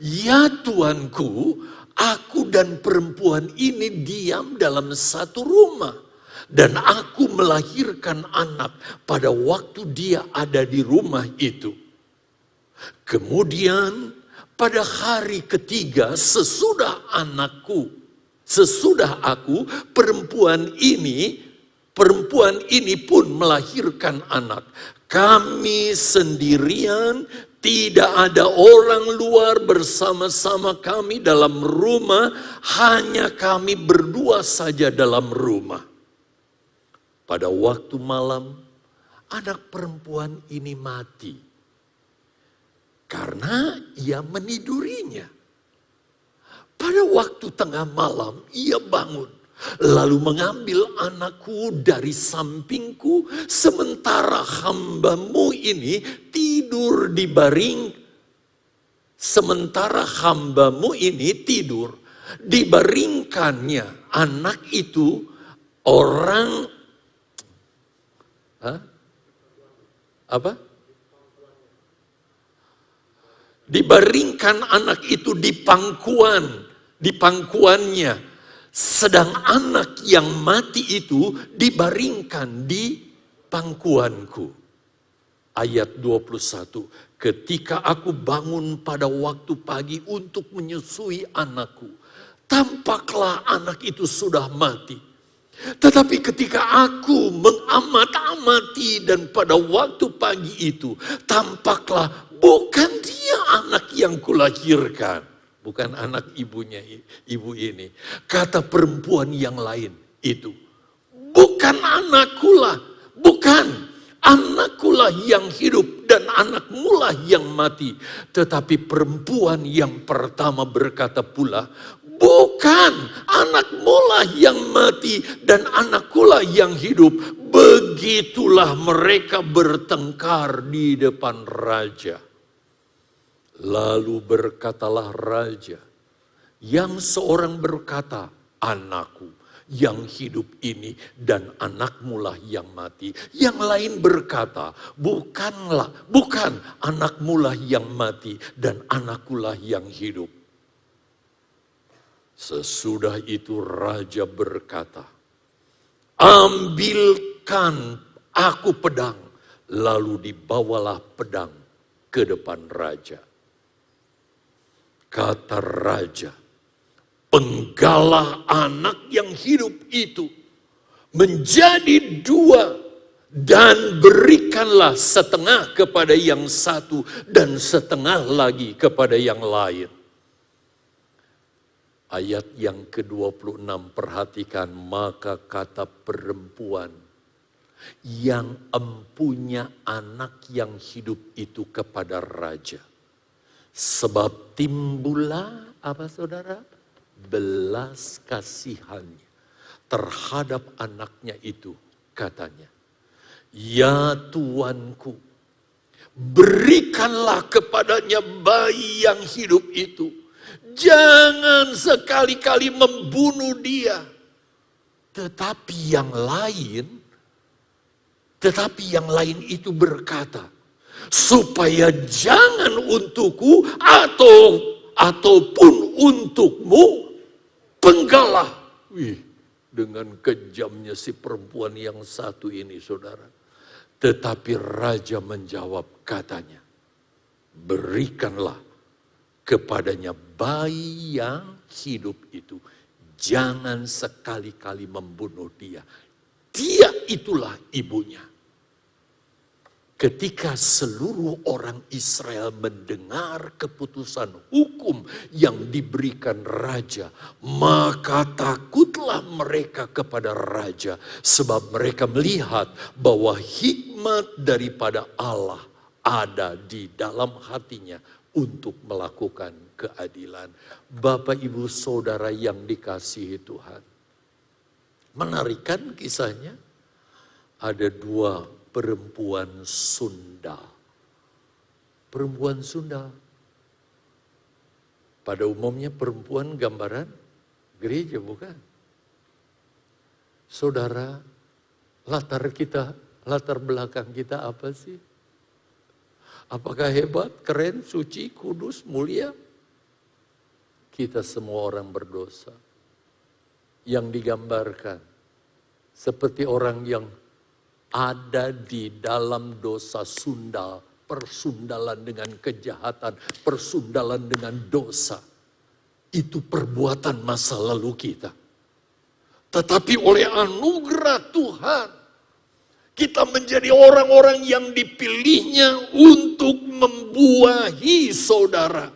ya Tuanku, aku dan perempuan ini diam dalam satu rumah. Dan aku melahirkan anak pada waktu dia ada di rumah itu. Kemudian pada hari ketiga sesudah aku, perempuan ini pun melahirkan anak. Kami sendirian, tidak ada orang luar bersama-sama kami dalam rumah, hanya kami berdua saja dalam rumah. Pada waktu malam, anak perempuan ini mati karena ia menidurinya. Pada waktu tengah malam, ia bangun, lalu mengambil anakku dari sampingku, sementara hambamu ini tidur dibaringkannya anak itu dibaringkan anak itu di pangkuannya, sedang anak yang mati itu dibaringkan di pangkuanku. Ayat 21, ketika aku bangun pada waktu pagi untuk menyusui anakku, tampaklah anak itu sudah mati. Tetapi ketika aku mengamati dan pada waktu pagi itu, tampaklah bukan dia anak yang kulahirkan. Bukan anak ibu ini. Kata perempuan yang lain itu, bukan anakkulah, bukan. Anakkulah yang hidup dan anakmulah yang mati. Tetapi perempuan yang pertama berkata pula, bukan, anakmulah yang mati dan anakkulah yang hidup. Begitulah mereka bertengkar di depan raja. Lalu berkatalah raja, yang seorang berkata, anakku yang hidup ini dan anakmulah yang mati. Yang lain berkata, bukan anakmulah yang mati dan anakkulah yang hidup. Sesudah itu raja berkata, ambilkan aku pedang. Lalu dibawalah pedang ke depan raja. Kata raja, penggalah anak yang hidup itu menjadi dua, dan berikanlah setengah kepada yang satu dan setengah lagi kepada yang lain. Ayat yang ke-26, perhatikan, maka kata perempuan yang empunya anak yang hidup itu kepada raja. Sebab timbullah, apa saudara? Belas kasihannya terhadap anaknya itu, katanya. Ya tuanku, berikanlah kepadanya bayi yang hidup itu. Jangan sekali-kali membunuh dia. Tetapi yang lain itu berkata, supaya jangan untukku ataupun untukmu penggalah. Wih, dengan kejamnya si perempuan yang satu ini, saudara. Tetapi raja menjawab, katanya, berikanlah kepadanya bayi yang hidup itu. Jangan sekali-kali membunuh dia. Dia itulah ibunya. Ketika seluruh orang Israel mendengar keputusan hukum yang diberikan raja, maka takutlah mereka kepada raja, sebab mereka melihat bahwa hikmat daripada Allah ada di dalam hatinya untuk melakukan keadilan. Bapak, Ibu, Saudara yang dikasihi Tuhan. Menarik kan kisahnya? Ada dua perempuan sundal. Perempuan sundal. Pada umumnya perempuan gambaran gereja, bukan? Saudara, latar belakang kita apa sih? Apakah hebat, keren, suci, kudus, mulia? Kita semua orang berdosa. Yang digambarkan seperti orang yang ada di dalam dosa sundal, persundalan dengan kejahatan, persundalan dengan dosa. Itu perbuatan masa lalu kita. Tetapi oleh anugerah Tuhan, kita menjadi orang-orang yang dipilihnya untuk membuahi, saudara,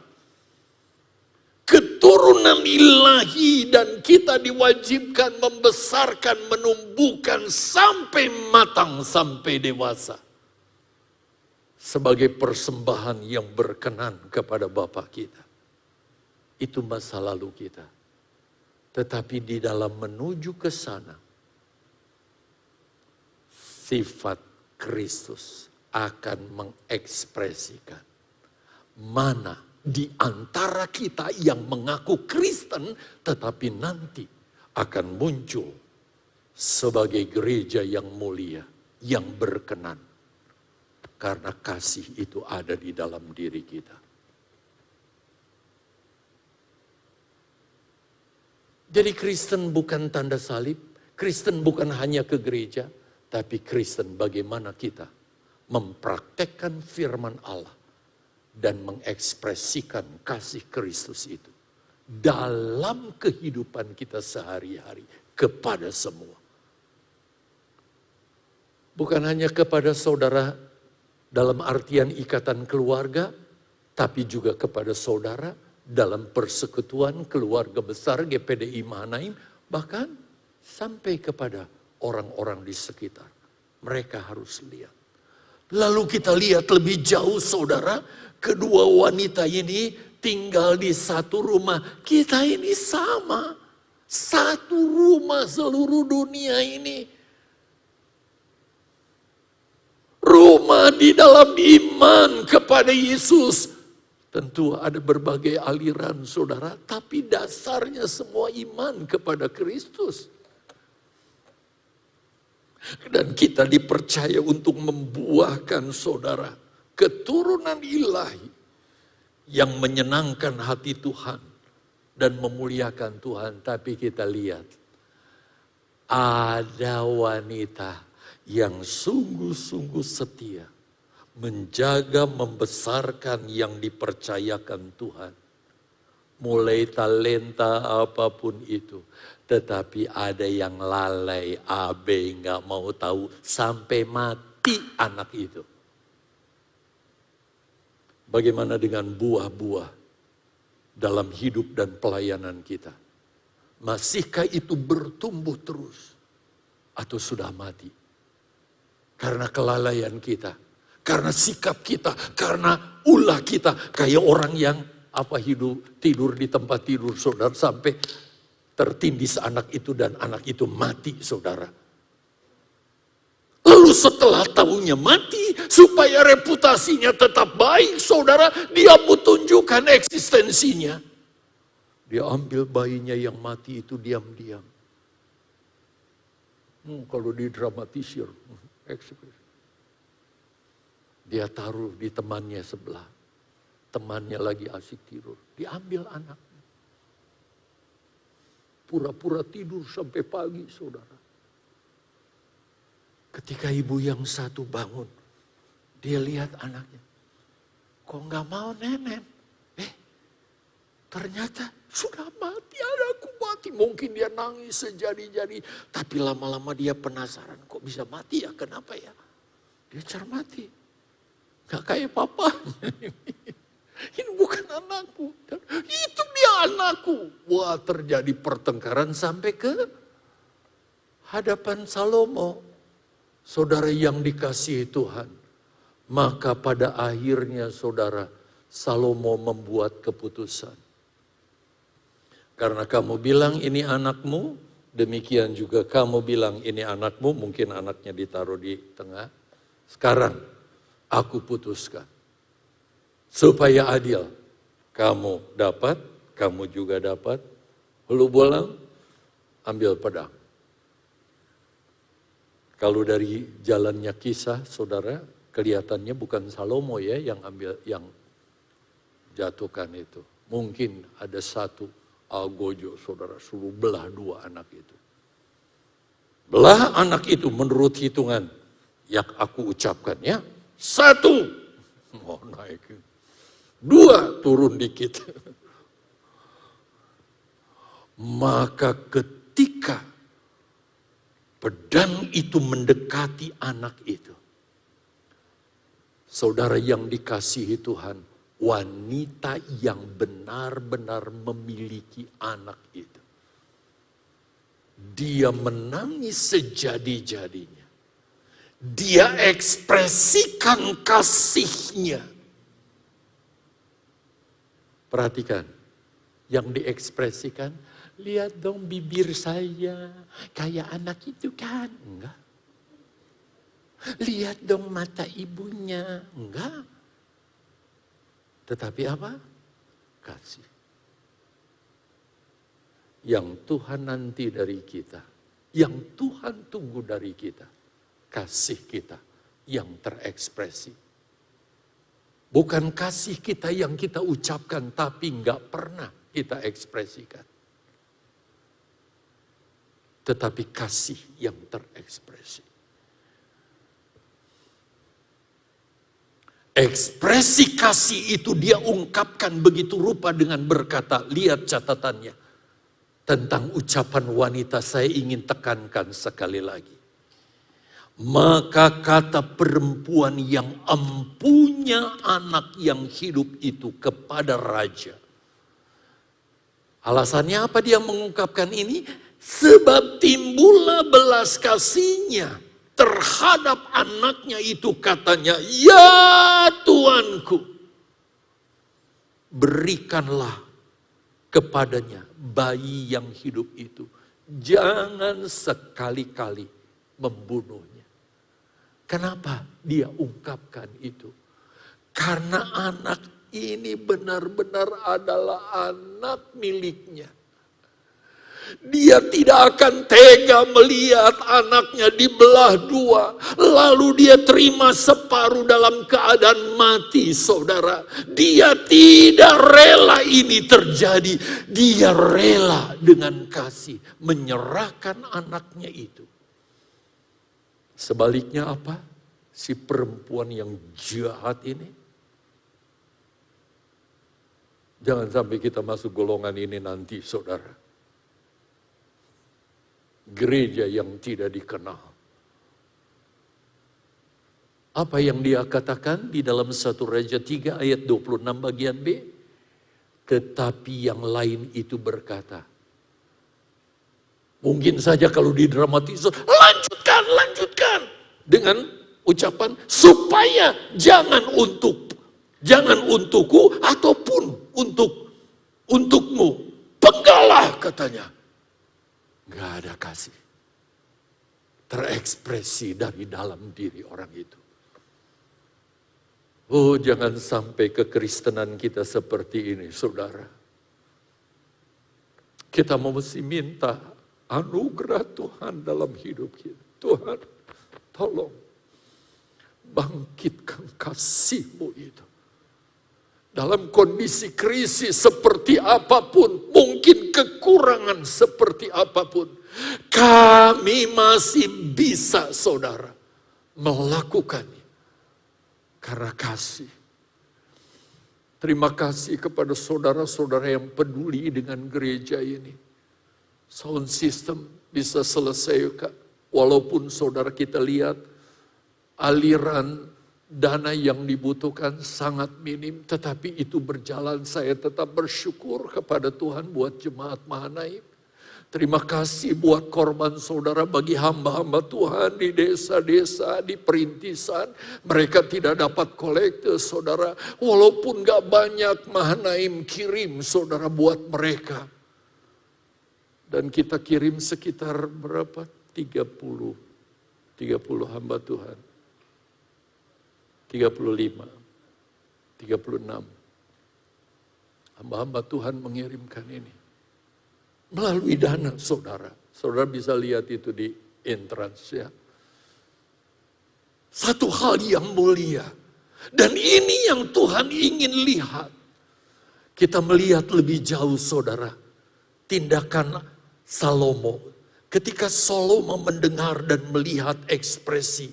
keturunan ilahi, dan kita diwajibkan membesarkan, menumbuhkan sampai matang, sampai dewasa. Sebagai persembahan yang berkenan kepada Bapa kita. Itu masa lalu kita. Tetapi di dalam menuju ke sana, sifat Kristus akan mengekspresikan mana di antara kita yang mengaku Kristen, tetapi nanti akan muncul sebagai gereja yang mulia, yang berkenan. Karena kasih itu ada di dalam diri kita. Jadi Kristen bukan tanda salib, Kristen bukan hanya ke gereja, tapi Kristen bagaimana kita mempraktekkan firman Allah dan mengekspresikan kasih Kristus itu dalam kehidupan kita sehari-hari kepada semua. Bukan hanya kepada saudara dalam artian ikatan keluarga, tapi juga kepada saudara dalam persekutuan keluarga besar GPDI Mahanaim, bahkan sampai kepada orang-orang di sekitar. Mereka harus lihat. Lalu kita lihat lebih jauh, saudara, kedua wanita ini tinggal di satu rumah. Kita ini sama. Satu rumah seluruh dunia ini. Rumah di dalam iman kepada Yesus. Tentu ada berbagai aliran, saudara. Tapi dasarnya semua iman kepada Kristus. Dan kita dipercaya untuk membuahkan, saudara, keturunan ilahi yang menyenangkan hati Tuhan dan memuliakan Tuhan. Tapi kita lihat, ada wanita yang sungguh-sungguh setia, menjaga, membesarkan yang dipercayakan Tuhan. Mulai talenta apapun itu. Tetapi ada yang lalai, abe, nggak mau tahu, sampai mati anak itu. Bagaimana dengan buah-buah dalam hidup dan pelayanan kita? Masihkah itu bertumbuh terus? Atau sudah mati? Karena kelalaian kita, karena sikap kita, karena ulah kita. Kayak orang yang tidur di tempat tidur, saudara, sampai tertindis anak itu dan anak itu mati, saudara. Lalu setelah tahunya mati, supaya reputasinya tetap baik, saudara, dia mau tunjukkan eksistensinya. Dia ambil bayinya yang mati itu diam-diam. Kalau didramatisir, dia taruh di temannya sebelah. Temannya lagi asik tidur, diambil anaknya. Pura-pura tidur sampai pagi, saudara. Ketika ibu yang satu bangun, dia lihat anaknya. Kok nggak mau nenek? Ternyata sudah mati, anakku mati. Mungkin dia nangis sejadi-jadi. Tapi lama-lama dia penasaran, kok bisa mati ya, kenapa ya? Dia cermati. Gak kayak papanya. Ini bukan anakku. Itu dia anakku. Wah, terjadi pertengkaran sampai ke hadapan Salomo. Saudara yang dikasihi Tuhan. Maka pada akhirnya saudara, Salomo membuat keputusan. Karena kamu bilang ini anakmu, demikian juga kamu bilang ini anakmu, mungkin anaknya ditaruh di tengah. Sekarang aku putuskan. Supaya adil, kamu dapat, kamu juga dapat. Lu bolang, ambil pedang. Kalau dari jalannya kisah, saudara, kelihatannya bukan Salomo ya yang jatuhkan itu. Mungkin ada satu algojo, saudara, suruh belah dua anak itu. Belah anak itu menurut hitungan yang aku ucapkan ya. 1, mau naik. 2, turun dikit. Maka ketika pedang itu mendekati anak itu, saudara yang dikasihi Tuhan, wanita yang benar-benar memiliki anak itu, dia menangis sejadi-jadinya. Dia ekspresikan kasihnya. Perhatikan, yang diekspresikan, lihat dong bibir saya, kayak anak itu kan? Enggak. Lihat dong mata ibunya, enggak. Tetapi apa? Kasih. Yang Tuhan nanti dari kita, yang Tuhan tunggu dari kita, kasih kita yang terekspresi. Bukan kasih kita yang kita ucapkan tapi enggak pernah kita ekspresikan. Tetapi kasih yang terekspresi. Ekspresi kasih itu dia ungkapkan begitu rupa dengan berkata, lihat catatannya. Tentang ucapan wanita saya ingin tekankan sekali lagi. Maka kata perempuan yang empunya anak yang hidup itu kepada raja. Alasannya apa dia mengungkapkan ini? Sebab timbullah belas kasihnya terhadap anaknya itu, katanya, ya Tuanku, berikanlah kepadanya bayi yang hidup itu. Jangan sekali-kali membunuhnya. Kenapa dia ungkapkan itu? Karena anak ini benar-benar adalah anak miliknya. Dia tidak akan tega melihat anaknya dibelah dua. Lalu dia terima separuh dalam keadaan mati, saudara. Dia tidak rela ini terjadi. Dia rela dengan kasih menyerahkan anaknya itu. Sebaliknya apa? Si perempuan yang jahat ini. Jangan sampai kita masuk golongan ini nanti, saudara. Gereja yang tidak dikenal. Apa yang dia katakan di dalam 1 Raja 3 ayat 26 bagian B? Tetapi yang lain itu berkata. Mungkin saja kalau didramatisir, lanjutkan. Dengan ucapan, supaya jangan untukku ataupun untukmu. Penggalah katanya. Gak ada kasih. Terekspresi dari dalam diri orang itu. Oh, jangan sampai kekristenan kita seperti ini, saudara. Kita mesti minta anugerah Tuhan dalam hidup kita. Tuhan, tolong bangkitkan kasih-Mu itu. Dalam kondisi krisis seperti apapun, mungkin kekurangan seperti apapun, kami masih bisa, saudara, melakukannya karena kasih. Terima kasih kepada saudara-saudara yang peduli dengan gereja ini. Sound system bisa selesai, walaupun saudara kita lihat aliran dana yang dibutuhkan sangat minim, tetapi itu berjalan. Saya tetap bersyukur kepada Tuhan buat jemaat Mahanaim. Terima kasih buat korban saudara bagi hamba-hamba Tuhan di desa-desa, di perintisan. Mereka tidak dapat kolekte, saudara. Walaupun gak banyak, Mahanaim kirim, saudara, buat mereka. Dan kita kirim sekitar berapa? 30 hamba Tuhan. 35, 36. Hamba-hamba Tuhan mengirimkan ini. Melalui dana, saudara. Saudara bisa lihat itu di entrance ya. Satu hal yang mulia. Dan ini yang Tuhan ingin lihat. Kita melihat lebih jauh, saudara. Tindakan Salomo. Ketika Salomo mendengar dan melihat ekspresi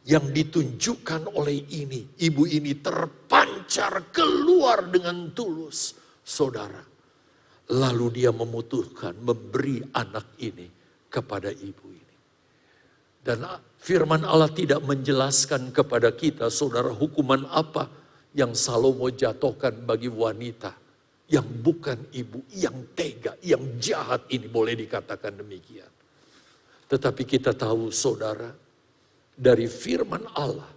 yang ditunjukkan oleh ibu ini terpancar keluar dengan tulus, saudara. Lalu dia memutuskan memberi anak ini kepada ibu ini. Dan firman Allah tidak menjelaskan kepada kita, saudara, hukuman apa yang Salomo jatuhkan bagi wanita yang bukan ibu, yang tega, yang jahat ini, boleh dikatakan demikian. Tetapi kita tahu, saudara, dari firman Allah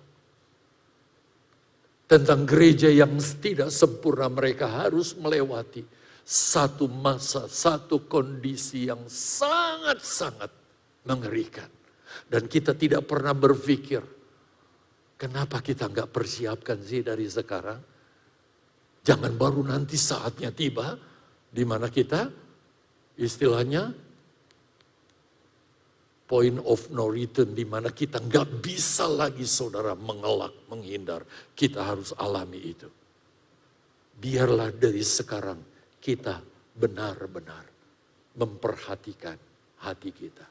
tentang gereja yang tidak sempurna, mereka harus melewati satu masa, satu kondisi yang sangat-sangat mengerikan. Dan kita tidak pernah berpikir, kenapa kita nggak persiapkan sih dari sekarang? Jangan baru nanti saatnya tiba, di mana kita istilahnya point of no return, di mana kita nggak bisa lagi, saudara, mengelak, menghindar. Kita harus alami itu. Biarlah dari sekarang kita benar-benar memperhatikan hati kita.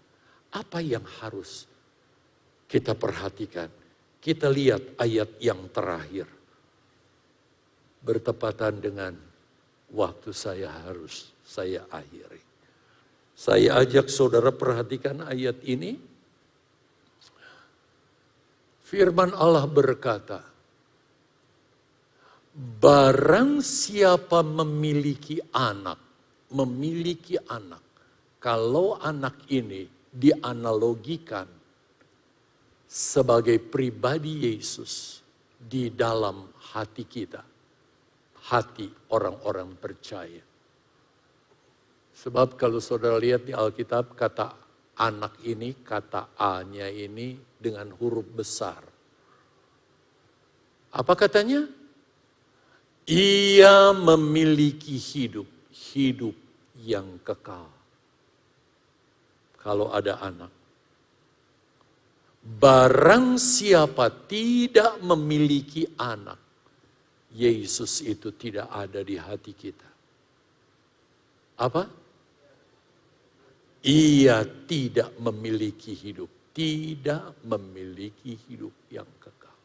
Apa yang harus kita perhatikan? Kita lihat ayat yang terakhir. Bertepatan dengan waktu saya akhiri. Saya ajak saudara perhatikan ayat ini. Firman Allah berkata, barang siapa memiliki anak, kalau anak ini dianalogikan sebagai pribadi Yesus di dalam hati kita, hati orang-orang percaya. Sebab kalau saudara lihat di Alkitab, kata anak ini, kata A-nya ini dengan huruf besar. Apa katanya? Ia memiliki hidup yang kekal. kalau ada anak. Barang siapa tidak memiliki anak, Yesus itu tidak ada di hati kita. Apa? Ia tidak memiliki hidup. Tidak memiliki hidup yang kekal.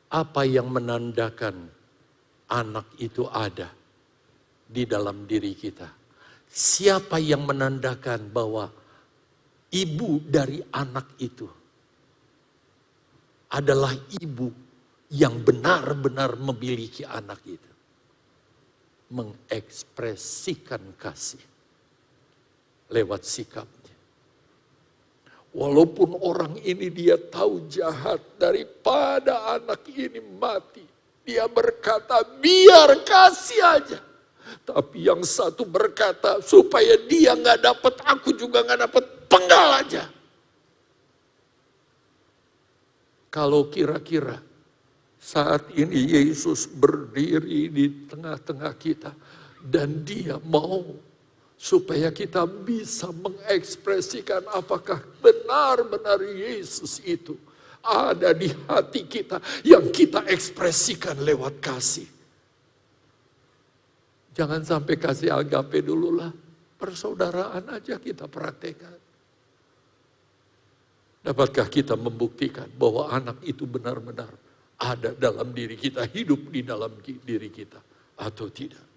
Apa yang menandakan anak itu ada di dalam diri kita? Siapa yang menandakan bahwa ibu dari anak itu adalah ibu yang benar-benar memiliki anak itu? Mengekspresikan kasih lewat sikapnya. Walaupun orang ini dia tahu jahat, daripada anak ini mati, dia berkata biar kasih aja. Tapi yang satu berkata supaya dia nggak dapat, aku juga nggak dapat, penggal aja. Kalau kira-kira saat ini Yesus berdiri di tengah-tengah kita dan dia mau supaya kita bisa mengekspresikan apakah benar-benar Yesus itu ada di hati kita yang kita ekspresikan lewat kasih. Jangan sampai kasih agape dulu lah, persaudaraan aja kita praktekkan. Dapatkah kita membuktikan bahwa anak itu benar-benar ada dalam diri kita, hidup di dalam diri kita atau tidak?